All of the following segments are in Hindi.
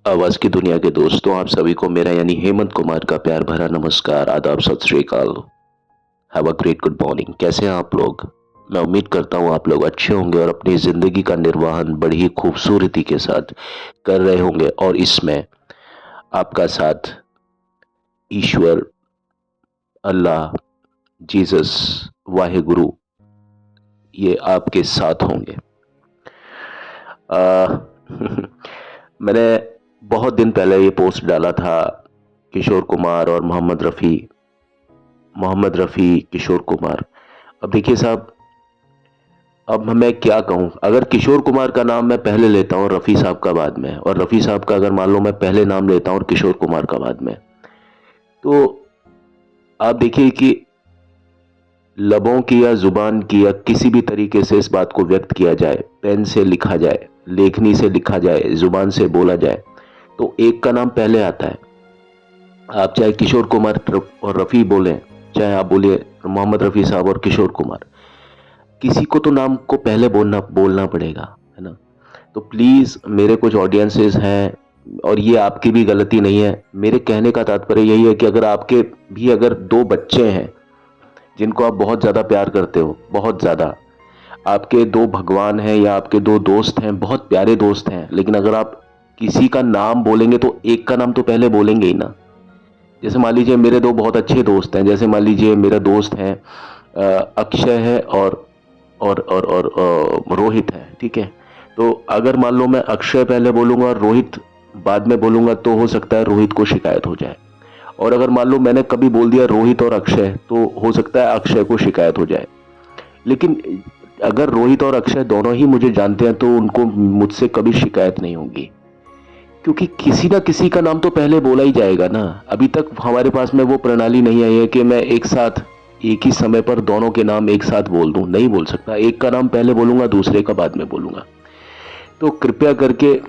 आवाज की दुनिया के दोस्तों, आप सभी को मेरा यानी हेमंत कुमार का प्यार भरा नमस्कार, आदाब, सत श्री अकाल। Have a great good morning. कैसे हैं आप लोग? मैं उम्मीद करता हूँ आप लोग अच्छे होंगे और अपनी ज़िंदगी का निर्वहन बड़ी ही खूबसूरती के साथ कर रहे होंगे और इसमें आपका साथ ईश्वर, अल्लाह, जीसस, वाहेगुरु ये आपके साथ होंगे। अ, मैंने बहुत दिन पहले ये पोस्ट डाला था किशोर कुमार और मोहम्मद रफ़ी, किशोर कुमार। अब देखिए साहब, अब मैं क्या कहूँ? अगर किशोर कुमार का नाम मैं पहले लेता हूँ और रफ़ी साहब का बाद में, और रफ़ी साहब का अगर मान लो मैं पहले नाम लेता हूँ और किशोर कुमार का बाद में, तो आप देखिए कि लबों की या ज़ुबान की या किसी भी तरीके से इस बात को व्यक्त किया जाए, पेन से लिखा जाए, लेखनी से लिखा जाए, ज़ुबान से बोला जाए, तो एक का नाम पहले आता है। आप चाहे किशोर कुमार और रफ़ी बोलें, चाहे आप बोलिए मोहम्मद रफ़ी साहब और किशोर कुमार, किसी को तो नाम को पहले बोलना बोलना पड़ेगा, है ना? तो प्लीज़ मेरे कुछ ऑडियंसेस हैं और ये आपकी भी गलती नहीं है। मेरे कहने का तात्पर्य यही है कि अगर आपके भी अगर 2 बच्चे हैं, जिनको आप बहुत ज़्यादा प्यार करते हो, बहुत ज़्यादा, आपके 2 भगवान हैं या आपके 2 दोस्त हैं, बहुत प्यारे दोस्त हैं, लेकिन अगर आप किसी का नाम बोलेंगे तो एक का नाम तो पहले बोलेंगे ही ना। जैसे मान लीजिए मेरे 2 बहुत अच्छे दोस्त हैं, जैसे मान लीजिए मेरा दोस्त है अक्षय है और रोहित है, ठीक है? तो अगर मान लो मैं अक्षय पहले बोलूँगा और रोहित बाद में बोलूँगा तो हो सकता है रोहित को शिकायत हो जाए। और अगर मान लो मैंने कभी बोल दिया रोहित और अक्षय, तो हो सकता है अक्षय को शिकायत हो जाए। लेकिन अगर रोहित और अक्षय दोनों ही मुझे जानते हैं तो उनको मुझसे कभी शिकायत नहीं होगी। क्योंकि किसी ना किसी का नाम तो पहले बोला ही जाएगा ना। अभी तक हमारे पास में वो प्रणाली नहीं आई है कि मैं एक साथ एक ही समय पर दोनों के नाम एक साथ बोल दूं, नहीं बोल सकता। एक का नाम पहले बोलूंगा, दूसरे का बाद में बोलूंगा। तो कृपया करके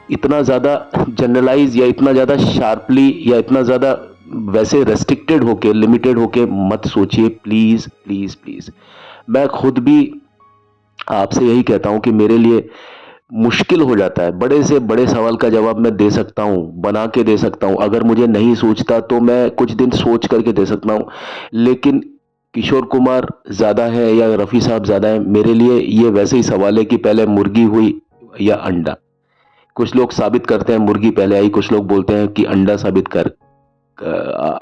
इतना ज़्यादा जनरलाइज या इतना ज़्यादा शार्पली या इतना ज़्यादा वैसे रेस्ट्रिक्टेड होके, लिमिटेड होके मत सोचिए, प्लीज़ प्लीज़ प्लीज़। मैं खुद भी आपसे यही कहता हूँ कि मेरे लिए मुश्किल हो जाता है। बड़े से बड़े सवाल का जवाब मैं दे सकता हूँ, बना के दे सकता हूँ। अगर मुझे नहीं सूझता तो मैं कुछ दिन सोच करके दे सकता हूँ। लेकिन किशोर कुमार ज़्यादा है या रफ़ी साहब ज़्यादा है, मेरे लिए ये वैसे ही सवाल है कि पहले मुर्गी हुई या अंडा। कुछ लोग साबित करते हैं मुर्गी पहले आई, कुछ लोग बोलते हैं कि अंडा साबित कर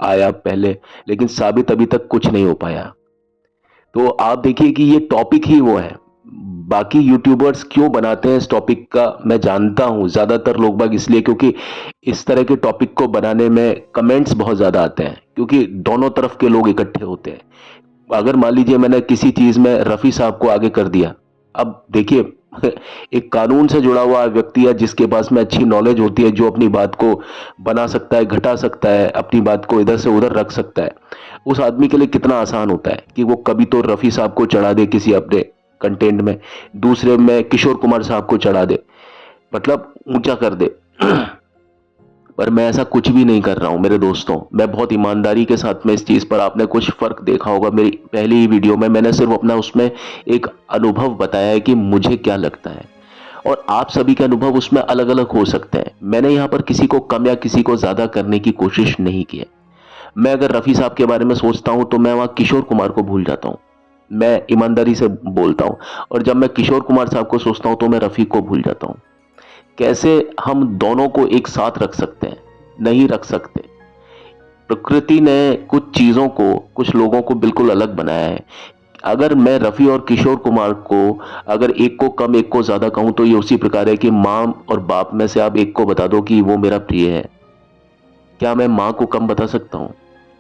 आया पहले, लेकिन साबित अभी तक कुछ नहीं हो पाया। तो आप देखिए कि ये टॉपिक ही वो है। बाकी यूट्यूबर्स क्यों बनाते हैं इस टॉपिक का, मैं जानता हूँ ज़्यादातर लोग बाग इसलिए क्योंकि इस तरह के टॉपिक को बनाने में कमेंट्स बहुत ज़्यादा आते हैं, क्योंकि दोनों तरफ के लोग इकट्ठे होते हैं। अगर मान लीजिए मैंने किसी चीज़ में रफ़ी साहब को आगे कर दिया, अब देखिए एक कानून से जुड़ा हुआ व्यक्ति है जिसके पास में अच्छी नॉलेज होती है, जो अपनी बात को बना सकता है, घटा सकता है, अपनी बात को इधर से उधर रख सकता है। उस आदमी के लिए कितना आसान होता है कि वो कभी तो रफ़ी साहब को चढ़ा दे किसी अपने कंटेंट में, दूसरे में किशोर कुमार साहब को चढ़ा दे, मतलब ऊंचा कर दे। पर मैं ऐसा कुछ भी नहीं कर रहा हूं मेरे दोस्तों। मैं बहुत ईमानदारी के साथ में इस चीज़ पर, आपने कुछ फ़र्क देखा होगा मेरी पहली ही वीडियो में, मैंने सिर्फ अपना उसमें एक अनुभव बताया है कि मुझे क्या लगता है, और आप सभी के अनुभव उसमें अलग-अलग हो सकते हैं। मैंने यहाँ पर किसी को कम या किसी को ज़्यादा करने की कोशिश नहीं की है। मैं अगर रफ़ी साहब के बारे में सोचता हूँ तो मैं वहाँ किशोर कुमार को भूल जाता हूँ। मैं ईमानदारी से बोलता हूँ। और जब मैं किशोर कुमार साहब को सोचता हूँ तो मैं रफ़ी को भूल जाता हूँ। कैसे हम दोनों को एक साथ रख सकते हैं? नहीं रख सकते। प्रकृति ने कुछ चीज़ों को, कुछ लोगों को बिल्कुल अलग बनाया है। अगर मैं रफ़ी और किशोर कुमार को अगर एक को कम, एक को ज़्यादा कहूँ तो ये उसी प्रकार है कि माँ और बाप में से आप एक को बता दो कि वो मेरा प्रिय है। क्या मैं माँ को कम बता सकता हूँ?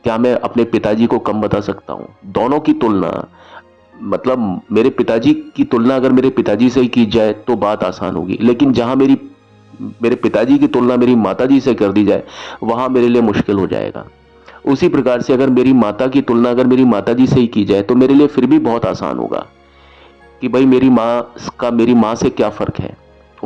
क्या मैं अपने पिताजी को कम बता सकता हूँ? दोनों की तुलना, मतलब मेरे पिताजी की तुलना अगर मेरे पिताजी से ही की जाए तो बात आसान होगी, लेकिन जहाँ मेरे पिताजी की तुलना मेरी माताजी से कर दी जाए, वहाँ मेरे लिए मुश्किल हो जाएगा। उसी प्रकार से अगर मेरी माता की तुलना अगर मेरी माताजी से ही की जाए तो मेरे लिए फिर भी बहुत आसान होगा कि भाई मेरी माँ का मेरी माँ से क्या फ़र्क है।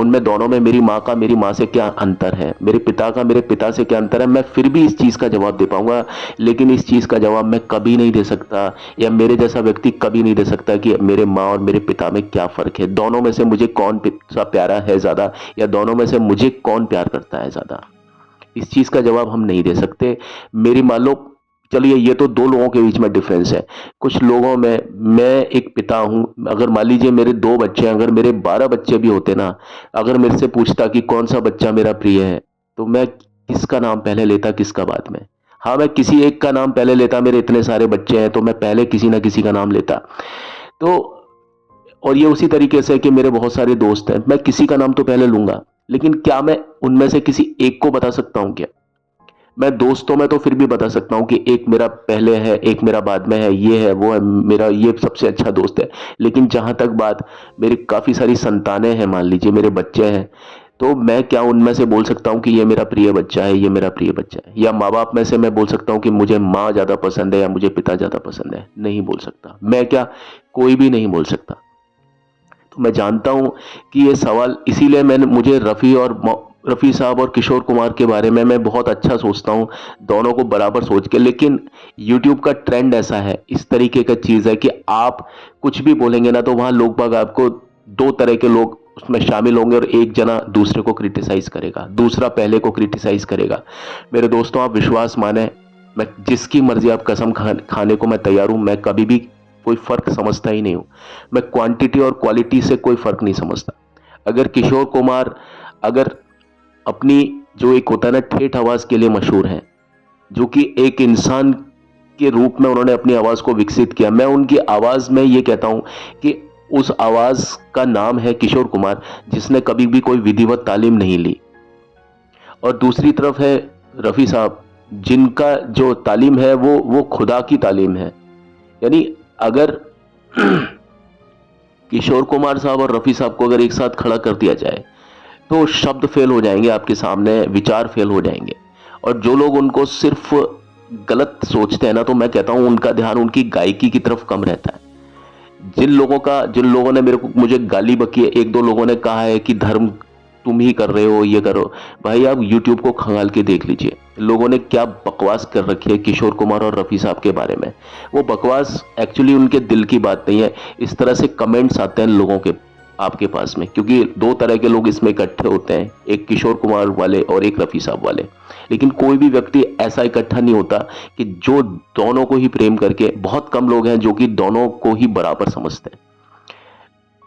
उनमें दोनों में मेरी माँ का मेरी माँ से क्या अंतर है, मेरे पिता का मेरे पिता से क्या अंतर है, मैं फिर भी इस चीज़ का जवाब दे पाऊंगा। लेकिन इस चीज़ का जवाब मैं कभी नहीं दे सकता, या मेरे जैसा व्यक्ति कभी नहीं दे सकता कि मेरे माँ और मेरे पिता में क्या फ़र्क है, दोनों में से मुझे कौन सा प्यारा है ज़्यादा, या दोनों में से मुझे कौन प्यार करता है ज़्यादा। इस चीज़ का जवाब हम नहीं दे सकते। मेरी मान लो, चलिए ये तो दो लोगों के बीच में डिफरेंस है। कुछ लोगों में, मैं एक पिता हूं, अगर मान लीजिए मेरे 2 बच्चे हैं, अगर मेरे 12 बच्चे भी होते ना, अगर मेरे से पूछता कि कौन सा बच्चा मेरा प्रिय है, तो मैं किसका नाम पहले लेता, किसका बाद में। हाँ, मैं किसी एक का नाम पहले लेता, मेरे इतने सारे बच्चे हैं तो मैं पहले किसी ना किसी का नाम लेता। तो और ये उसी तरीके से कि मेरे बहुत सारे दोस्त हैं, मैं किसी का नाम तो पहले लूंगा, लेकिन क्या मैं उनमें से किसी एक को बता सकता हूं क्या? मैं दोस्तों में तो फिर भी बता सकता हूँ कि एक मेरा पहले है, एक मेरा बाद में है, ये है, वो है, मेरा ये सबसे अच्छा दोस्त है। लेकिन जहाँ तक बात मेरी काफ़ी सारी संतानें हैं, मान लीजिए मेरे बच्चे हैं, तो मैं क्या उनमें से बोल सकता हूँ कि ये मेरा प्रिय बच्चा है, ये मेरा प्रिय बच्चा है? या माँ बाप में से मैं बोल सकता हूँ कि मुझे माँ ज़्यादा पसंद है या मुझे पिता ज़्यादा पसंद है? नहीं बोल सकता। मैं क्या, कोई भी नहीं बोल सकता। तो मैं जानता हूं कि ये सवाल, इसीलिए मैंने मुझे रफ़ी साहब और किशोर कुमार के बारे में मैं बहुत अच्छा सोचता हूं, दोनों को बराबर सोच के। लेकिन यूट्यूब का ट्रेंड ऐसा है, इस तरीके का चीज़ है कि आप कुछ भी बोलेंगे ना, तो वहाँ लोग बाग आपको, 2 तरह के लोग उसमें शामिल होंगे, और एक जना दूसरे को क्रिटिसाइज करेगा, दूसरा पहले को क्रिटिसाइज करेगा। मेरे दोस्तों, आप विश्वास माने, मैं जिसकी मर्जी आप कसम खाने को मैं तैयार हूं, मैं कभी भी कोई फर्क समझता ही नहीं हूं। मैं क्वांटिटी और क्वालिटी से कोई फर्क नहीं समझता। अगर किशोर कुमार, अगर अपनी, जो एक होता है ना, ठेठ आवाज के लिए मशहूर है, जो कि एक इंसान के रूप में उन्होंने अपनी आवाज को विकसित किया, मैं उनकी आवाज में ये कहता हूं कि उस आवाज का नाम है किशोर कुमार, जिसने कभी भी कोई विधिवत तालीम नहीं ली। और दूसरी तरफ है रफी साहब, जिनका जो तालीम है वो खुदा की तालीम है। यानी अगर किशोर कुमार साहब और रफी साहब को अगर एक साथ खड़ा कर दिया जाए, तो शब्द फेल हो जाएंगे आपके सामने, विचार फेल हो जाएंगे। और जो लोग उनको सिर्फ गलत सोचते हैं ना, तो मैं कहता हूं उनका ध्यान उनकी गायकी की तरफ कम रहता है। जिन लोगों ने मुझे गाली बकी है, 1-2 लोगों ने कहा है कि धर्म तुम ही कर रहे हो, ये करो, भाई आप यूट्यूब को खंगाल के देख लीजिए, लोगों ने क्या बकवास कर रखी है किशोर कुमार और रफी साहब के बारे में। वो बकवास एक्चुअली उनके दिल की बात नहीं है, इस तरह से कमेंट्स आते हैं लोगों के आपके पास में, क्योंकि 2 तरह के लोग इसमें इकट्ठे होते हैं, एक किशोर कुमार वाले और एक रफी साहब वाले। लेकिन कोई भी व्यक्ति ऐसा इकट्ठा नहीं होता कि जो दोनों को ही प्रेम करके, बहुत कम लोग हैं जो कि दोनों को ही बराबर समझते हैं।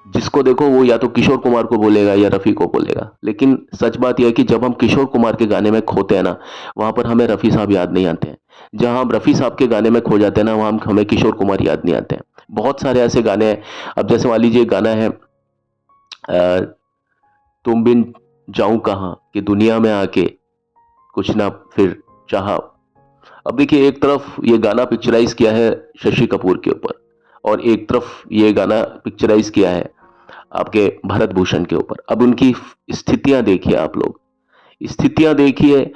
जिसको देखो वो या तो किशोर कुमार को बोलेगा या रफी को बोलेगा। लेकिन सच बात यह है कि जब हम किशोर कुमार के गाने में खोते हैं ना, वहां पर हमें रफी साहब याद नहीं आते हैं। जहां हम रफी साहब के गाने में खो जाते हैं ना, वहां हमें किशोर कुमार याद नहीं आते हैं। बहुत सारे ऐसे गाने हैं। अब जैसे मान लीजिए गाना है, तुम बिन जाऊं कहाँ, कि दुनिया में आके कुछ ना फिर चाहा। अब देखिए, एक तरफ ये गाना पिक्चराइज किया है शशि कपूर के ऊपर, और एक तरफ ये गाना पिक्चराइज किया है आपके भरत भूषण के ऊपर। अब उनकी स्थितियां देखिए, आप लोग स्थितियां देखिए।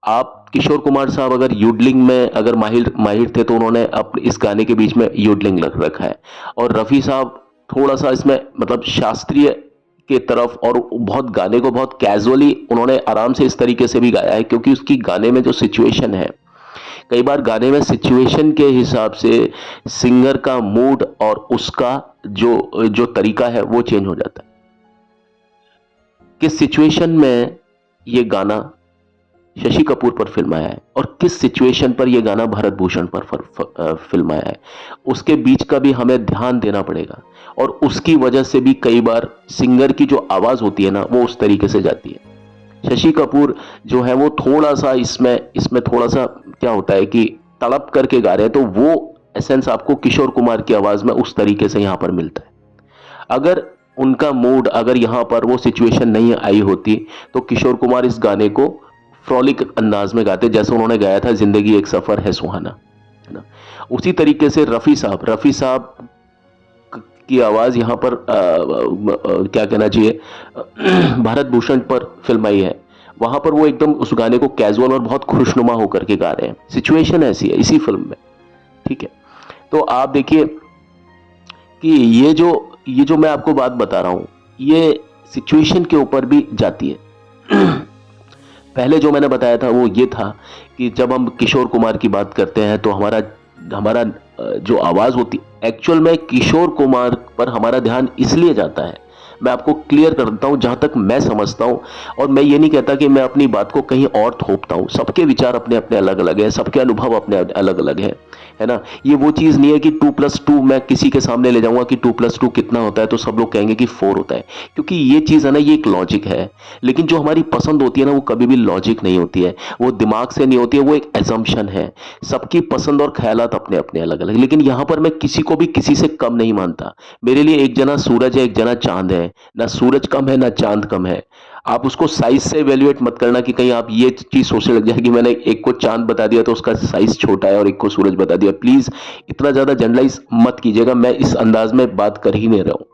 आप किशोर कुमार साहब अगर यूडलिंग में अगर माहिर माहिर थे, तो उन्होंने अपने इस गाने के बीच में यूडलिंग रख रखा है। और रफी साहब थोड़ा सा इसमें मतलब शास्त्रीय के तरफ, और बहुत गाने को बहुत कैजुअली उन्होंने आराम से इस तरीके से भी गाया है, क्योंकि उसकी गाने में जो सिचुएशन है, कई बार गाने में सिचुएशन के हिसाब से सिंगर का मूड और उसका जो जो तरीका है वो चेंज हो जाता है। किस सिचुएशन में ये गाना शशि कपूर पर फिल्माया है और किस सिचुएशन पर यह गाना भरत भूषण पर फिल्माया है, उसके बीच का भी हमें ध्यान देना पड़ेगा। और उसकी वजह से भी कई बार सिंगर की जो आवाज होती है ना, वो उस तरीके से जाती है। शशि कपूर जो है वो थोड़ा सा इसमें थोड़ा सा क्या होता है कि तड़प करके गा रहे हैं, तो वो एसेंस आपको किशोर कुमार की आवाज में उस तरीके से यहां पर मिलता है। अगर उनका मूड, अगर यहां पर वो सिचुएशन नहीं आई होती, तो किशोर कुमार इस गाने को फ्रॉलिक अंदाज में गाते, जैसे उन्होंने गाया था जिंदगी एक सफर है सुहाना, है ना। उसी तरीके से रफी साहब की आवाज यहां पर क्या कहना चाहिए, भारत भूषण पर फिल्माई है। वहां पर वो एकदम उस गाने को कैजुअल और बहुत खुशनुमा होकर के गा रहे हैं। सिचुएशन ऐसी है इसी फिल्म में, ठीक है। तो आप देखिए कि ये जो मैं आपको बात बता रहा हूं, ये सिचुएशन के ऊपर भी जाती है। पहले जो मैंने बताया था वो ये था कि जब हम किशोर कुमार की बात करते हैं तो हमारा हमारा जो आवाज़ होती है, एक्चुअल में किशोर कुमार पर हमारा ध्यान इसलिए जाता है, मैं आपको क्लियर कर देता हूँ जहाँ तक मैं समझता हूँ। और मैं ये नहीं कहता कि मैं अपनी बात को कहीं और थोपता हूँ, सबके विचार अपने अपने अलग अलग है, सबके अनुभव अपने अलग अलग है ना। ये वो चीज़ नहीं है कि 2+2 मैं किसी के सामने ले जाऊंगा कि 2+2 कितना होता है तो सब लोग कहेंगे कि 4 होता है, क्योंकि ये चीज़ है ना, ये एक लॉजिक है। लेकिन जो हमारी पसंद होती है ना, वो कभी भी लॉजिक नहीं होती है, वो दिमाग से नहीं होती है, वो एक एजम्पशन है। सबकी पसंद और ख्यालात अपने अपने अलग अलग, लेकिन यहां पर मैं किसी को भी किसी से कम नहीं मानता। मेरे लिए एक जना सूरज है, एक जना चांद है, ना सूरज कम है ना चांद कम है। आप उसको साइज से इवेल्युएट मत करना कि कहीं आप ये चीज सोचने लग जाए कि मैंने एक को चांद बता दिया तो उसका साइज छोटा है और एक को सूरज बता दिया। प्लीज इतना ज्यादा जनरलाइज मत कीजिएगा, मैं इस अंदाज में बात कर ही नहीं रहा हूं।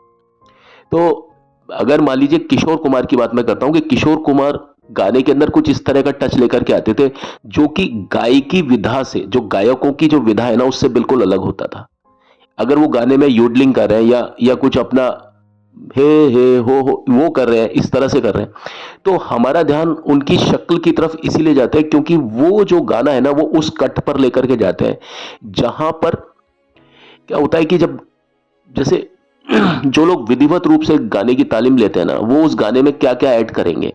तो अगर मान लीजिए किशोर कुमार की बात मैं करता हूं कि किशोर कुमार गाने के अंदर कुछ इस तरह का टच लेकर के आते थे जो कि गायकी विधा से, जो गायकों की जो विधा है ना, उससे बिल्कुल अलग होता था। अगर वो गाने में योडलिंग कर रहे हैं या कुछ अपना हे हो वो कर रहे हैं, इस तरह से कर रहे हैं, तो हमारा ध्यान उनकी शक्ल की तरफ इसीलिए जाता है क्योंकि वो जो गाना है ना, वो उस कट पर लेकर के जाते हैं जहां पर क्या होता है कि जब जैसे जो लोग विधिवत रूप से गाने की तालीम लेते हैं ना, वो उस गाने में क्या क्या ऐड करेंगे,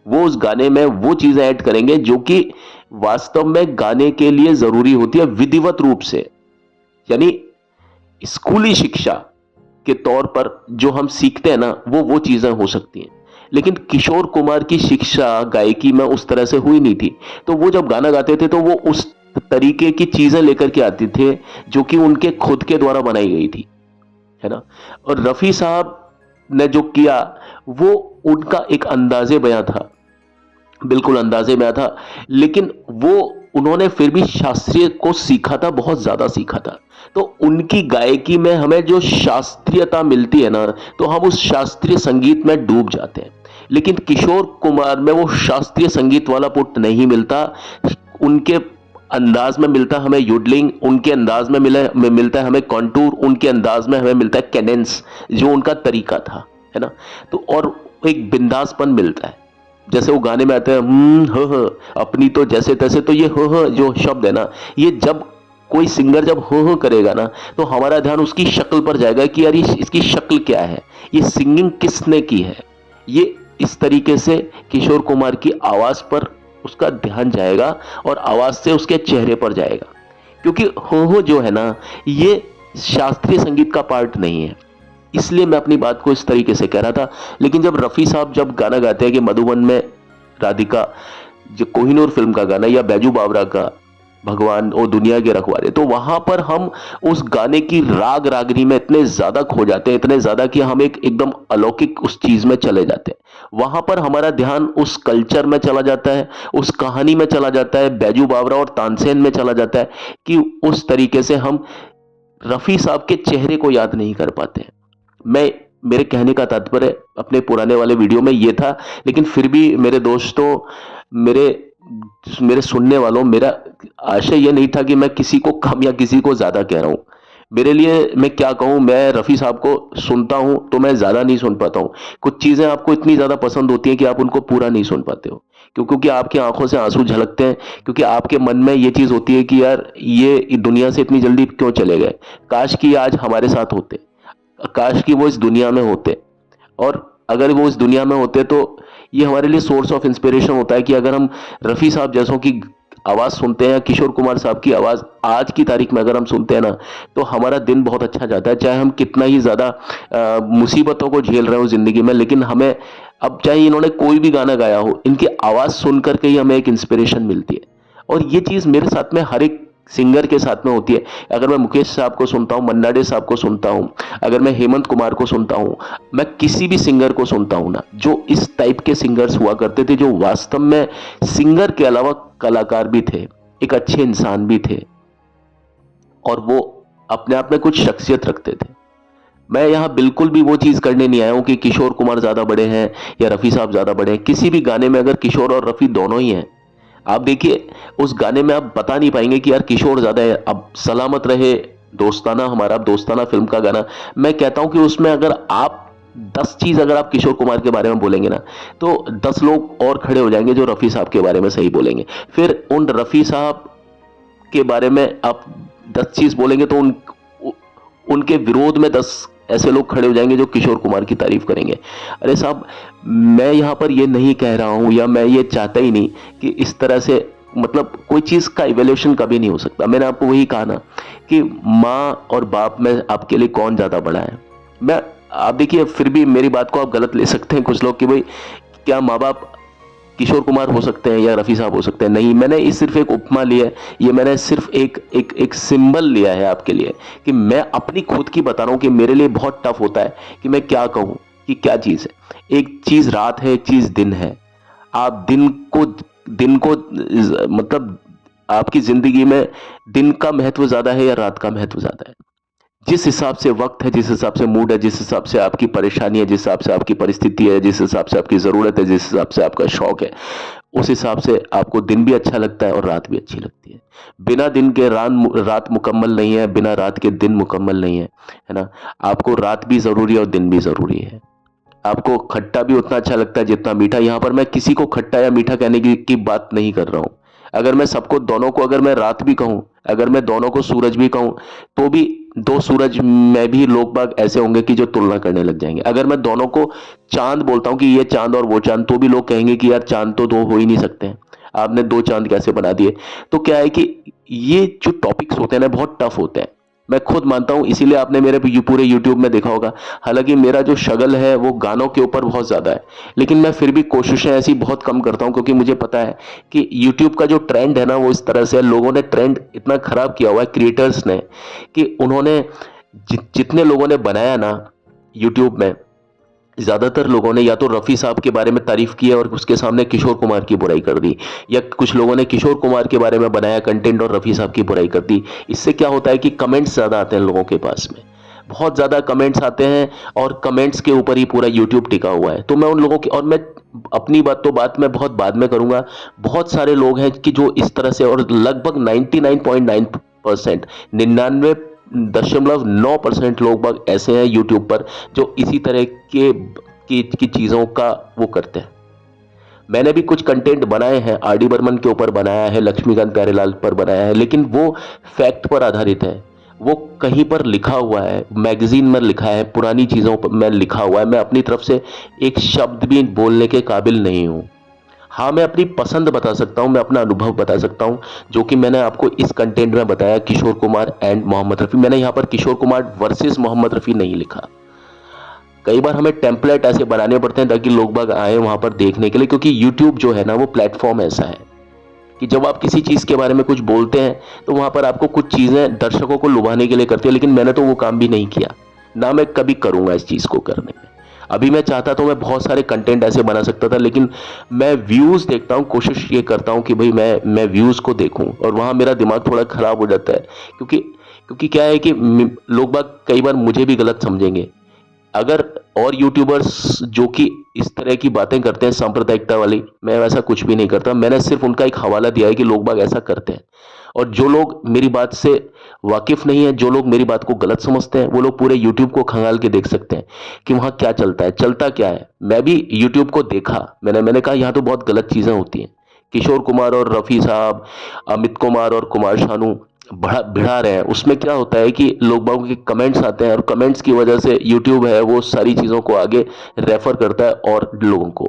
वो उस गाने में वो चीजें ऐड करेंगे जो कि वास्तव में गाने के लिए जरूरी होती है विधिवत रूप से। यानी स्कूली शिक्षा के तौर पर जो हम सीखते हैं ना, वो चीजें हो सकती हैं। लेकिन किशोर कुमार की शिक्षा गायकी में उस तरह से हुई नहीं थी, तो वो जब गाना गाते थे तो वो उस तरीके की चीजें लेकर के आते थे जो कि उनके खुद के द्वारा बनाई गई थी, है ना। और रफी साहब ने जो किया वो उनका एक अंदाजे बयां था, बिल्कुल अंदाजे में आया था, लेकिन वो उन्होंने फिर भी शास्त्रीय को सीखा था, बहुत ज्यादा सीखा था। तो उनकी गायकी में हमें जो शास्त्रीयता मिलती है ना, तो हम उस शास्त्रीय संगीत में डूब जाते हैं। लेकिन किशोर कुमार में वो शास्त्रीय संगीत वाला पुट नहीं मिलता, उनके अंदाज में मिलता हमें योडलिंग, उनके अंदाज में मिलता है हमें कॉन्टूर, उनके अंदाज में हमें मिलता है कैडेंस, जो उनका तरीका था, है ना। तो और एक बिंदासपन मिलता है, जैसे वो गाने में आते हैं अपनी तो जैसे तैसे, तो ये जो शब्द है ना, ये जब कोई सिंगर जब करेगा ना, तो हमारा ध्यान उसकी शक्ल पर जाएगा कि यार इसकी शक्ल क्या है, ये सिंगिंग किसने की है। ये इस तरीके से किशोर कुमार की आवाज पर उसका ध्यान जाएगा और आवाज से उसके चेहरे पर जाएगा, क्योंकि हो जो है ना, ये शास्त्रीय संगीत का पार्ट नहीं है। इसलिए मैं अपनी बात को इस तरीके से कह रहा था। लेकिन जब रफी साहब जब गाना गाते हैं कि मधुबन में राधिका, जो कोहिनूर फिल्म का गाना, या बैजू बावरा का भगवान और दुनिया के रखवारे, तो वहां पर हम उस गाने की राग रागनी में इतने ज्यादा खो जाते हैं, इतने ज्यादा कि हम एक एकदम अलौकिक उस चीज में चले जाते हैं। वहां पर हमारा ध्यान उस कल्चर में चला जाता है, उस कहानी में चला जाता है, बैजू बावरा और तानसेन में चला जाता है, कि उस तरीके से हम रफी साहब के चेहरे को याद नहीं कर पाते हैं। मैं मेरे कहने का तात्पर्य अपने पुराने वाले वीडियो में ये था, लेकिन फिर भी मेरे दोस्तों, मेरे मेरे सुनने वालों, मेरा आशय ये नहीं था कि मैं किसी को कम या किसी को ज्यादा कह रहा हूं। मेरे लिए मैं क्या कहूं, मैं रफी साहब को सुनता हूं तो मैं ज्यादा नहीं सुन पाता हूं। कुछ चीजें आपको इतनी ज्यादा पसंद होती हैं कि आप उनको पूरा नहीं सुन पाते हो, क्योंकि आपकी आंखों से आंसू झलकते हैं, क्योंकि आपके मन में ये चीज होती है कि यार ये दुनिया से इतनी जल्दी क्यों चले गए, काश कि आज हमारे साथ होते, काश कि वो इस दुनिया में होते। और अगर वो इस दुनिया में होते तो ये हमारे लिए सोर्स ऑफ इंस्पिरेशन होता है कि अगर हम रफी साहब जैसों की आवाज सुनते हैं, किशोर कुमार साहब की आवाज आज की तारीख में अगर हम सुनते हैं ना, तो हमारा दिन बहुत अच्छा जाता है। चाहे हम कितना ही ज्यादा मुसीबतों को झेल रहे हो जिंदगी में, लेकिन हमें अब चाहे इन्होंने कोई भी गाना गाया हो, इनकी आवाज सुन करके ही हमें एक इंस्पिरेशन मिलती है। और ये चीज मेरे साथ में हर एक सिंगर के साथ में होती है। अगर मैं मुकेश साहब को सुनता हूं, मन्ना डे साहब को सुनता हूं, अगर मैं हेमंत कुमार को सुनता हूं, मैं किसी भी सिंगर को सुनता हूं ना, जो इस टाइप के सिंगर्स हुआ करते थे, जो वास्तव में सिंगर के अलावा कलाकार भी थे, एक अच्छे इंसान भी थे, और वो अपने आप में कुछ शख्सियत रखते थे। मैं यहां बिल्कुल भी वो चीज करने नहीं आया हूं कि किशोर कुमार ज्यादा बड़े हैं या रफी साहब ज्यादा बड़े हैं। किसी भी गाने में अगर किशोर और रफी दोनों ही हैं, आप देखिए उस गाने में आप बता नहीं पाएंगे कि यार किशोर ज्यादा है। अब सलामत रहे दोस्ताना, हमारा दोस्ताना फिल्म का गाना, मैं कहता हूं कि उसमें अगर आप 10 चीज अगर आप किशोर कुमार के बारे में बोलेंगे ना, तो 10 लोग और खड़े हो जाएंगे जो रफी साहब के बारे में सही बोलेंगे। फिर उन रफी साहब के बारे में आप 10 चीज बोलेंगे तो उनके विरोध में 10 ऐसे लोग खड़े हो जाएंगे जो किशोर कुमार की तारीफ करेंगे। अरे साहब, मैं यहां पर ये नहीं कह रहा हूं या मैं ये चाहता ही नहीं कि इस तरह से, मतलब कोई चीज का इवैल्यूएशन कभी नहीं हो सकता। मैंने आपको वही कहा ना कि माँ और बाप में आपके लिए कौन ज्यादा बड़ा है। मैं आप देखिए, फिर भी मेरी बात को आप गलत ले सकते हैं कुछ लोग कि भाई क्या माँ बाप किशोर कुमार हो सकते हैं या रफी साहब हो सकते हैं। नहीं, मैंने इस सिर्फ एक उपमा लिया है, ये मैंने सिर्फ एक सिंबल लिया है आपके लिए कि मैं अपनी खुद की बता रहा हूं कि मेरे लिए बहुत टफ होता है कि मैं क्या कहूं कि क्या चीज है। एक चीज रात है, एक चीज दिन है। आप दिन को मतलब आपकी जिंदगी में दिन का महत्व ज्यादा है या रात का महत्व ज्यादा है? जिस हिसाब से वक्त है, जिस हिसाब से मूड है, जिस हिसाब से आपकी परेशानी है, जिस हिसाब से आपकी परिस्थिति है, जिस हिसाब से आपकी जरूरत है, जिस हिसाब से आपका शौक है, उस हिसाब से आपको दिन भी अच्छा लगता है और रात भी अच्छी लगती है। बिना दिन के रात मुकम्मल नहीं है, बिना रात के दिन मुकम्मल नहीं है ना? आपको रात भी जरूरी है और दिन भी जरूरी है। आपको खट्टा भी उतना अच्छा लगता है जितना मीठा। यहां पर मैं किसी को खट्टा या मीठा कहने की बात नहीं कर रहा हूं। अगर मैं सबको दोनों को, अगर मैं रात भी कहूं, अगर मैं दोनों को सूरज भी कहूं, तो भी दो सूरज में भी लोग बाग ऐसे होंगे कि जो तुलना करने लग जाएंगे। अगर मैं दोनों को चांद बोलता हूं कि ये चांद और वो चांद, तो भी लोग कहेंगे कि यार चांद तो दो हो ही नहीं सकते हैं, आपने दो चांद कैसे बना दिए। तो क्या है कि ये जो टॉपिक्स होते हैं ना, बहुत टफ होते हैं। मैं खुद मानता हूं, इसीलिए आपने मेरे पूरे यूट्यूब में देखा होगा, हालांकि मेरा जो शगल है वो गानों के ऊपर बहुत ज्यादा है, लेकिन मैं फिर भी कोशिशें ऐसी बहुत कम करता हूं क्योंकि मुझे पता है कि यूट्यूब का जो ट्रेंड है ना, वो इस तरह से है। लोगों ने ट्रेंड इतना खराब किया हुआ है, क्रिएटर्स ने, कि उन्होंने जितने लोगों ने बनाया ना यूट्यूब में, ज्यादातर लोगों ने या तो रफी साहब के बारे में तारीफ की है और उसके सामने किशोर कुमार की बुराई कर दी, या कुछ लोगों ने किशोर कुमार के बारे में बनाया कंटेंट और रफी साहब की बुराई कर दी। इससे क्या होता है कि कमेंट्स ज्यादा आते हैं लोगों के पास में, बहुत ज्यादा कमेंट्स आते हैं और कमेंट्स के ऊपर ही पूरा यूट्यूब टिका हुआ है। तो मैं उन लोगों की, और मैं अपनी बात मैं बहुत बाद में करूंगा। बहुत सारे लोग हैं कि जो इस तरह से, और लगभग 99.9%, 99.9% लोग बाग ऐसे हैं यूट्यूब पर जो इसी तरह की चीजों का वो करते हैं। मैंने भी कुछ कंटेंट बनाए हैं, आर डी बर्मन के ऊपर बनाया है, लक्ष्मीकांत प्यारेलाल पर बनाया है, लेकिन वो फैक्ट पर आधारित है। वो कहीं पर लिखा हुआ है, मैगजीन में लिखा है, पुरानी चीजों में लिखा हुआ है। मैं अपनी तरफ से एक शब्द भी बोलने के काबिल नहीं हूं। हाँ, मैं अपनी पसंद बता सकता हूं, मैं अपना अनुभव बता सकता हूं, जो कि मैंने आपको इस कंटेंट में बताया, किशोर कुमार एंड मोहम्मद रफी। मैंने यहां पर किशोर कुमार वर्सेस मोहम्मद रफी नहीं लिखा। कई बार हमें टेम्पलेट ऐसे बनाने पड़ते हैं ताकि लोग बाग आए वहां पर देखने के लिए, क्योंकि यूट्यूब जो है ना, वो प्लेटफॉर्म ऐसा है कि जब आप किसी चीज के बारे में कुछ बोलते हैं तो वहां पर आपको कुछ चीजें दर्शकों को लुभाने के लिए करती है। लेकिन मैंने तो वो काम भी नहीं किया, ना मैं कभी करूंगा इस चीज को करने में। अभी मैं चाहता तो मैं बहुत सारे कंटेंट ऐसे बना सकता था, लेकिन मैं व्यूज देखता हूं, कोशिश ये करता हूं कि भाई मैं व्यूज को देखूं, और वहां मेरा दिमाग थोड़ा खराब हो जाता है। क्योंकि क्या है कि लोग बाग कई बार मुझे भी गलत समझेंगे। अगर और यूट्यूबर्स जो कि इस तरह की बातें करते हैं सांप्रदायिकता वाली, मैं वैसा कुछ भी नहीं करता। मैंने सिर्फ उनका एक हवाला दिया है कि लोग बाग ऐसा करते हैं, और जो लोग मेरी बात से वाकिफ नहीं है, जो लोग मेरी बात को गलत समझते हैं, वो लोग पूरे यूट्यूब को खंगाल के देख सकते हैं कि वहां क्या चलता है, चलता क्या है। मैं भी यूट्यूब को देखा, मैंने कहा यहाँ तो बहुत गलत चीजें होती हैं। किशोर कुमार और रफी साहब, अमित कुमार और कुमार शानू भिड़ा रहे हैं, उसमें क्या होता है कि लोग बागों के कमेंट्स आते हैं, और कमेंट्स की वजह से यूट्यूब है वो सारी चीजों को आगे रेफर करता है और लोगों को,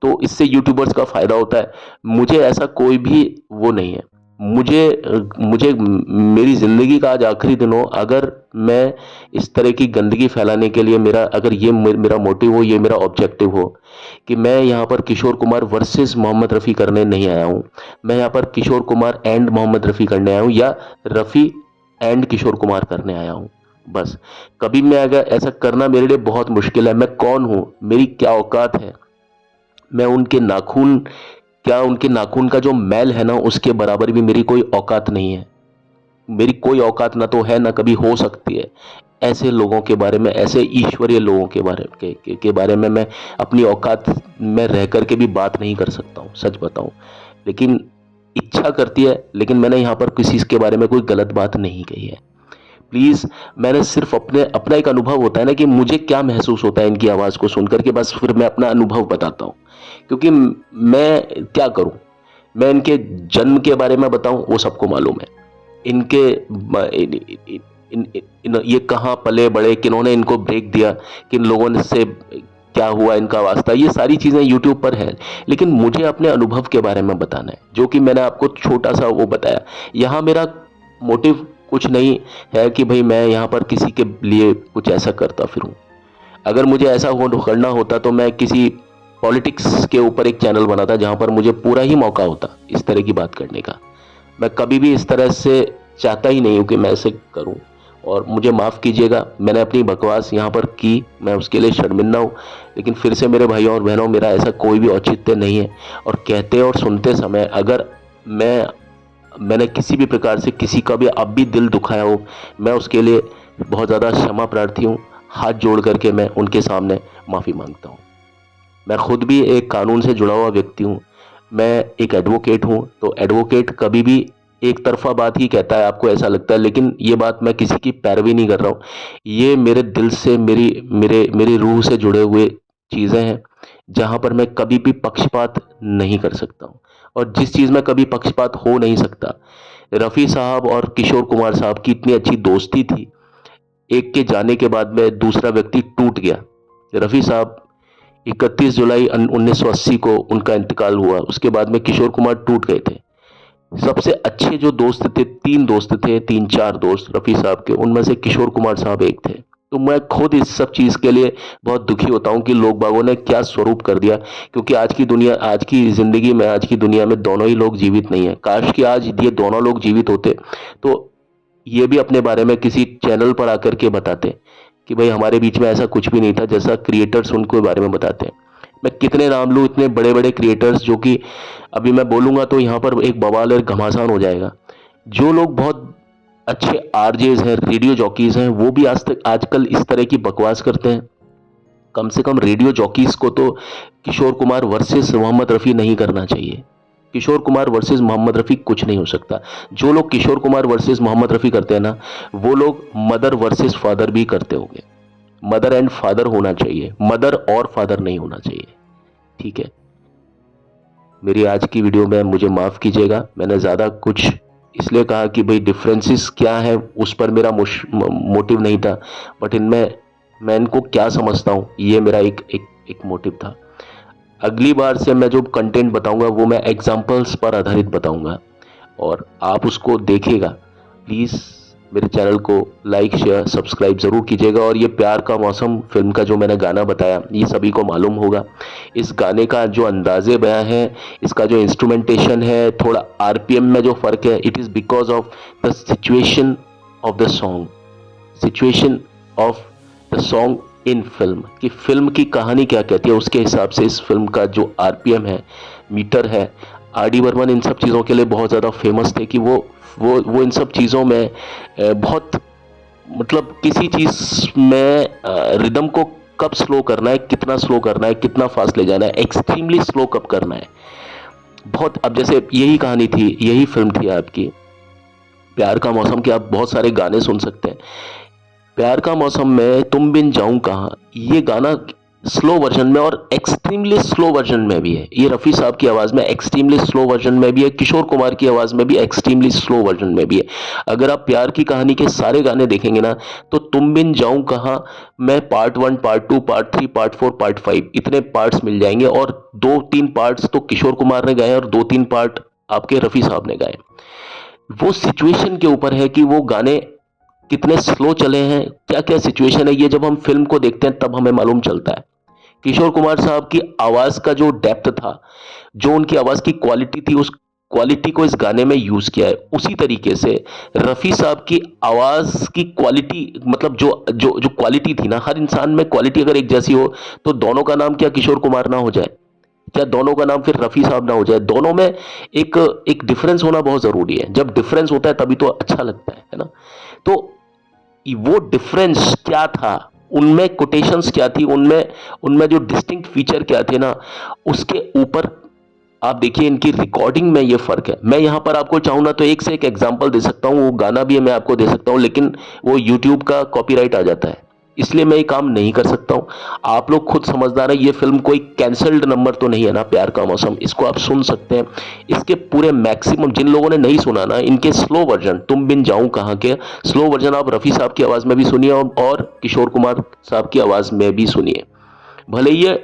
तो इससे यूट्यूबर्स का फायदा होता है। मुझे ऐसा कोई भी वो नहीं है। मुझे मेरी जिंदगी का आज आखिरी दिन हो, अगर मैं इस तरह की गंदगी फैलाने के लिए, मेरा अगर ये मेरा मोटिव हो, ये मेरा ऑब्जेक्टिव हो कि मैं यहाँ पर किशोर कुमार वर्सेस मोहम्मद रफ़ी करने नहीं आया हूँ, मैं यहाँ पर किशोर कुमार एंड मोहम्मद रफ़ी करने आया हूँ, या रफ़ी एंड किशोर कुमार करने आया हूँ। बस, कभी मैं अगर ऐसा करना मेरे लिए बहुत मुश्किल है। मैं कौन हूँ, मेरी क्या औकात है, मैं उनके नाखून का जो मैल है ना, उसके बराबर भी मेरी कोई औकात नहीं है। मेरी कोई औकात ना तो है, ना कभी हो सकती है। ऐसे लोगों के बारे में, ऐसे ईश्वरीय लोगों के बारे में मैं अपनी औकात में रह करके भी बात नहीं कर सकता हूँ, सच बताऊं। लेकिन इच्छा करती है, लेकिन मैंने यहाँ पर किसी के बारे में कोई गलत बात नहीं कही है। प्लीज़, मैंने सिर्फ अपना एक अनुभव होता है ना कि मुझे क्या महसूस होता है इनकी आवाज़ को सुनकर के, बस फिर मैं अपना अनुभव बताता हूँ। क्योंकि मैं क्या करूँ? मैं इनके जन्म के बारे में बताऊँ, वो सबको मालूम है। इनके ब इन इन इन इन ये कहाँ पले-बड़े, किन्होंने इनको ब्रेक दिया, किन लोगों ने से क्या हुआ इनका वास्ता, ये सारी चीज़ें यूट्यूब पर है। लेकिन मुझे अपने अनुभव के बारे में बताना है, जो कि मैंने आपको छोटा-सा वो बताया। यहाँ मेरा मोटिव कुछ नहीं है कि भई मैं यहाँ पर किसी के लिए कुछ ऐसा करता फिरूँ। अगर मुझे ऐसा करना होता तो मैं किसी पॉलिटिक्स के ऊपर एक चैनल बनाता, जहाँ पर मुझे पूरा ही मौका होता इस तरह की बात करने का। मैं कभी भी इस तरह से चाहता ही नहीं हूँ कि मैं ऐसे करूँ, और मुझे माफ़ कीजिएगा, मैंने अपनी बकवास यहाँ पर की, मैं उसके लिए शर्मिंदा हूँ। लेकिन फिर से मेरे भाइयों और बहनों, मेरा ऐसा कोई भी औचित्य नहीं है, और कहते और सुनते समय अगर मैंने किसी भी प्रकार से किसी का भी अब भी दिल दुखाया हो, मैं उसके लिए बहुत ज़्यादा क्षमा प्रार्थी हूँ। हाथ जोड़ करके मैं उनके सामने माफ़ी माँगता हूँ। मैं खुद भी एक कानून से जुड़ा हुआ व्यक्ति हूँ। मैं एक एडवोकेट हूँ, तो एडवोकेट कभी भी एक तरफ़ा बात ही कहता है, आपको ऐसा लगता है, लेकिन ये बात मैं किसी की पैरवी नहीं कर रहा हूँ। ये मेरे दिल से, मेरी रूह से जुड़े हुए चीज़ें हैं, जहाँ पर मैं कभी भी पक्षपात नहीं कर सकता हूँ। और जिस चीज़ में कभी पक्षपात हो नहीं सकता, रफ़ी साहब और किशोर कुमार साहब की इतनी अच्छी दोस्ती थी, एक के जाने के बाद में दूसरा व्यक्ति टूट गया। रफ़ी साहब 31 जुलाई 1980 को उनका इंतकाल हुआ। उसके बाद में किशोर कुमार टूट गए थे। सबसे अच्छे जो दोस्त थे, 3 दोस्त थे, 3-4 दोस्त रफ़ी साहब के, उनमें से किशोर कुमार साहब एक थे। तो मैं खुद इस सब चीज़ के लिए बहुत दुखी होता हूँ कि लोग बागों ने क्या स्वरूप कर दिया, क्योंकि आज की ज़िंदगी में, आज की दुनिया में दोनों ही लोग जीवित नहीं हैं। काश कि आज ये दोनों लोग जीवित होते, तो ये भी अपने बारे में किसी चैनल पर आकर के बताते कि भाई हमारे बीच में ऐसा कुछ भी नहीं था, जैसा क्रिएटर्स उनको बारे में बताते हैं। मैं कितने नाम लूँ, इतने बड़े-बड़े क्रिएटर्स, जो कि अभी मैं बोलूँगा तो यहाँ पर एक बवाल और घमासान हो जाएगा। जो लोग बहुत अच्छे आरजेज़ हैं, रेडियो जॉकीज़ हैं, वो भी आजकल इस तरह की बकवास करते हैं। कम से कम रेडियो जॉकीज़ को तो किशोर कुमार वर्सेस मोहम्मद रफ़ी नहीं करना चाहिए। किशोर कुमार वर्सेस मोहम्मद रफ़ी कुछ नहीं हो सकता। जो लोग किशोर कुमार वर्सेस मोहम्मद रफ़ी करते हैं ना, वो लोग मदर वर्सेस फादर भी करते होंगे। मदर एंड फादर होना चाहिए, मदर और फादर नहीं होना चाहिए। ठीक है? मेरी आज की वीडियो में मुझे माफ़ कीजिएगा, मैंने ज़्यादा कुछ इसलिए कहा कि भाई डिफरेंसेस क्या है, उस पर मेरा मोटिव नहीं था, बट इनमें मैं इनको क्या समझता हूँ, ये मेरा एक मोटिव था। अगली बार से मैं जो कंटेंट बताऊंगा वो मैं एग्जांपल्स पर आधारित बताऊंगा, और आप उसको देखिएगा। प्लीज़ मेरे चैनल को लाइक, शेयर, सब्सक्राइब ज़रूर कीजिएगा। और ये प्यार का मौसम फिल्म का जो मैंने गाना बताया, ये सभी को मालूम होगा। इस गाने का जो अंदाज़े बयां है, इसका जो इंस्ट्रूमेंटेशन है, थोड़ा आरपीएम में जो फ़र्क है, it is because of the situation of the song, situation of the song in film, कि फिल्म की कहानी क्या कहती है, उसके हिसाब से इस फिल्म का जो आरपीएम है, मीटर है। आर डी बर्मन इन सब चीज़ों के लिए बहुत ज़्यादा फेमस थे कि वो इन सब चीज़ों में बहुत, मतलब किसी चीज़ में रिदम को कब स्लो करना है, कितना स्लो करना है, कितना फास्ट ले जाना है, एक्सट्रीमली स्लो कब करना है, बहुत। अब जैसे यही कहानी थी, यही फिल्म थी आपकी प्यार का मौसम, के आप बहुत सारे गाने सुन सकते हैं। प्यार का मौसम में तुम बिन जाऊं कहाँ, ये गाना स्लो वर्जन में और एक्सट्रीमली स्लो वर्जन में भी है। ये रफ़ी साहब की आवाज़ में एक्सट्रीमली स्लो वर्जन में भी है, किशोर कुमार की आवाज़ में भी एक्सट्रीमली स्लो वर्जन में भी है। अगर आप प्यार की कहानी के सारे गाने देखेंगे ना, तो तुम बिन जाऊं कहाँ में part 1, part 2, part 3, part 4, part 5 इतने पार्ट्स मिल जाएंगे, और 2-3 पार्ट्स तो किशोर कुमार ने गाए और 2-3 पार्ट आपके रफ़ी साहब ने गाए। वो सिचुएशन के ऊपर है कि वो गाने कितने स्लो चले हैं, क्या क्या सिचुएशन है, ये जब हम फिल्म को देखते हैं तब हमें मालूम चलता है। किशोर कुमार साहब की आवाज़ का जो डेप्थ था, जो उनकी आवाज़ की क्वालिटी थी, उस क्वालिटी को इस गाने में यूज़ किया है। उसी तरीके से रफ़ी साहब की आवाज़ की क्वालिटी, मतलब जो जो जो क्वालिटी थी ना, हर इंसान में क्वालिटी अगर एक जैसी हो, तो दोनों का नाम क्या किशोर कुमार ना हो जाए? क्या दोनों का नाम फिर रफ़ी साहब ना हो जाए? दोनों में एक एक डिफरेंस होना बहुत ज़रूरी है। जब डिफरेंस होता है तभी तो अच्छा लगता है ना? तो वो डिफरेंस क्या था, उनमें कोटेशंस क्या थी, उनमें उनमें जो डिस्टिंक्ट फीचर क्या थे ना, उसके ऊपर आप देखिए इनकी रिकॉर्डिंग में ये फर्क है। मैं यहां पर आपको चाहूँ ना तो एक से एक एग्जांपल दे सकता हूं, वो गाना भी मैं आपको दे सकता हूं, लेकिन वो यूट्यूब का कॉपीराइट आ जाता है, इसलिए मैं ये काम नहीं कर सकता हूं। आप लोग खुद समझदार हैं, ये फिल्म कोई कैंसल्ड नंबर तो नहीं है ना, प्यार का मौसम, इसको आप सुन सकते हैं। इसके पूरे मैक्सिमम, जिन लोगों ने नहीं सुना ना, इनके स्लो वर्जन, तुम बिन जाऊं कहां के स्लो वर्जन आप रफी साहब की आवाज में भी सुनिए और किशोर कुमार साहब की आवाज में भी सुनिए। भले ये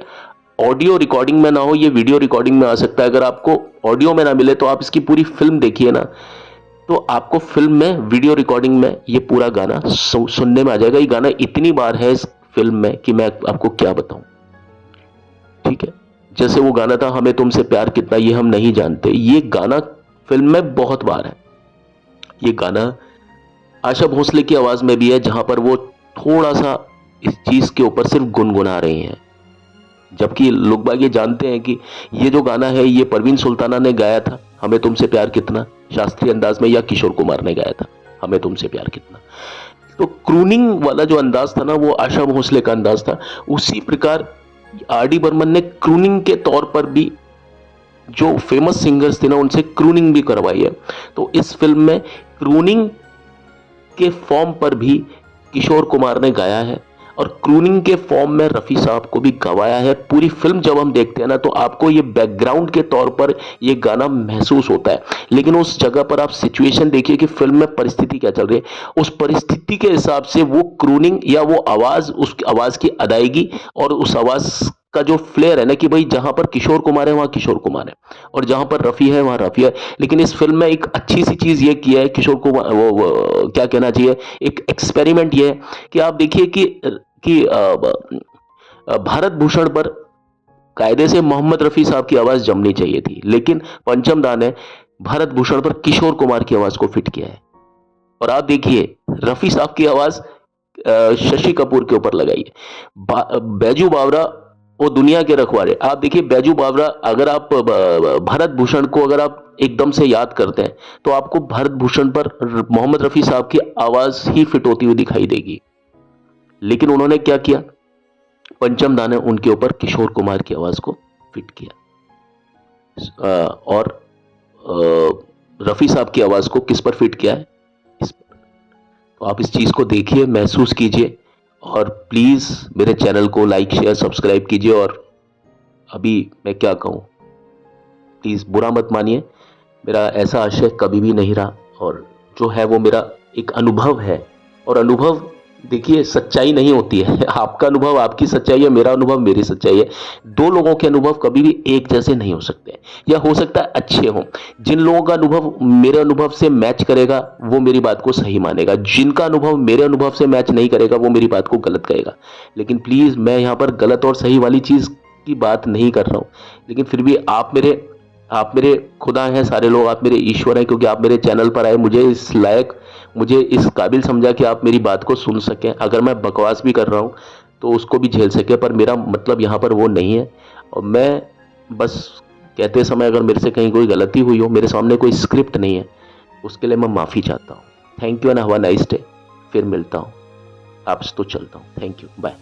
ऑडियो रिकॉर्डिंग में ना हो, ये वीडियो रिकॉर्डिंग में आ सकता है। अगर आपको ऑडियो में ना मिले तो आप इसकी पूरी फिल्म देखिए ना, तो आपको फिल्म में वीडियो रिकॉर्डिंग में ये पूरा गाना सुनने में आ जाएगा। ये गाना इतनी बार है इस फिल्म में कि मैं आपको क्या बताऊं। ठीक है, जैसे वो गाना था हमें तुमसे प्यार कितना ये हम नहीं जानते, ये गाना फिल्म में बहुत बार है। ये गाना आशा भोसले की आवाज में भी है, जहां पर वो थोड़ा सा इस चीज के ऊपर सिर्फ गुनगुना रही हैं, जबकि लोग बाग ये जानते हैं कि ये जो गाना है ये परवीन सुल्ताना ने गाया था, हमें तुमसे प्यार कितना, शास्त्रीय अंदाज में, या किशोर कुमार ने गाया था हमें तुमसे प्यार कितना। तो क्रूनिंग वाला जो अंदाज था ना, वो आशा भोसले का अंदाज था। उसी प्रकार आर डी बर्मन ने क्रूनिंग के तौर पर भी जो फेमस सिंगर्स थे ना, उनसे क्रूनिंग भी करवाई है। तो इस फिल्म में क्रूनिंग के फॉर्म पर भी किशोर कुमार ने गाया है और क्रूनिंग के फॉर्म में रफी साहब को भी गवाया है। पूरी फिल्म जब हम देखते हैं ना, तो आपको ये बैकग्राउंड के तौर पर ये गाना महसूस होता है, लेकिन उस जगह पर आप सिचुएशन देखिए कि फिल्म में परिस्थिति क्या चल रही है, उस परिस्थिति के हिसाब से वो क्रूनिंग या वो आवाज, उस आवाज की अदायगी और उस आवाज का जो फ्लेयर है ना, कि भाई जहां पर किशोर कुमार है वहां किशोर कुमार है और जहां पर रफी है वहां रफी है। लेकिन इस फिल्म में एक अच्छी सी चीज ये की है किशोर कुमार, वो क्या कहना चाहिए, एक एक्सपेरिमेंट ये है कि आप देखिए कि भारत भूषण पर कायदे से मोहम्मद रफी साहब की आवाज जमनी चाहिए थी, लेकिन पंचम दा ने भारत भूषण पर किशोर कुमार की आवाज को फिट किया है। और आप देखिए रफी साहब की आवाज शशि कपूर के ऊपर लगाई है। बैजू बावरा वो दुनिया के रखवाले, आप देखिए बैजू बावरा, अगर आप भारत भूषण को अगर आप एकदम से याद करते हैं तो आपको भारत भूषण पर मोहम्मद रफी साहब की आवाज ही फिट होती हुई दिखाई देगी। लेकिन उन्होंने क्या किया, पंचम दा ने उनके ऊपर किशोर कुमार की आवाज को फिट किया। और रफी साहब की आवाज को किस पर फिट किया है, इस पर। तो आप इस चीज को देखिए, महसूस कीजिए और प्लीज मेरे चैनल को लाइक शेयर सब्सक्राइब कीजिए। और अभी मैं क्या कहूं, प्लीज बुरा मत मानिए, मेरा ऐसा आशय कभी भी नहीं रहा, और जो है वो मेरा एक अनुभव है। और अनुभव देखिए सच्चाई नहीं होती है, आपका अनुभव आपकी सच्चाई है, मेरा अनुभव मेरी सच्चाई है। दो लोगों के अनुभव कभी भी एक जैसे नहीं हो सकते, या हो सकता है अच्छे हों। जिन लोगों का अनुभव मेरे अनुभव से मैच करेगा वो मेरी बात को सही मानेगा, जिनका अनुभव मेरे अनुभव से मैच नहीं करेगा वो मेरी बात को गलत कहेगा। लेकिन प्लीज मैं यहाँ पर गलत और सही वाली चीज की बात नहीं कर रहा हूँ, लेकिन फिर भी आप मेरे खुदा हैं, सारे लोग आप मेरे ईश्वर हैं, क्योंकि आप मेरे चैनल पर आए, मुझे इस लायक, मुझे इस काबिल समझा कि आप मेरी बात को सुन सकें। अगर मैं बकवास भी कर रहा हूँ तो उसको भी झेल सके, पर मेरा मतलब यहाँ पर वो नहीं है। और मैं बस कहते समय अगर मेरे से कहीं कोई गलती हुई हो, मेरे सामने कोई स्क्रिप्ट नहीं है, उसके लिए मैं माफ़ी चाहता हूँ। Thank you and have a nice day. फिर मिलता हूँ, आपसे तो चलता हूँ। Thank you, bye.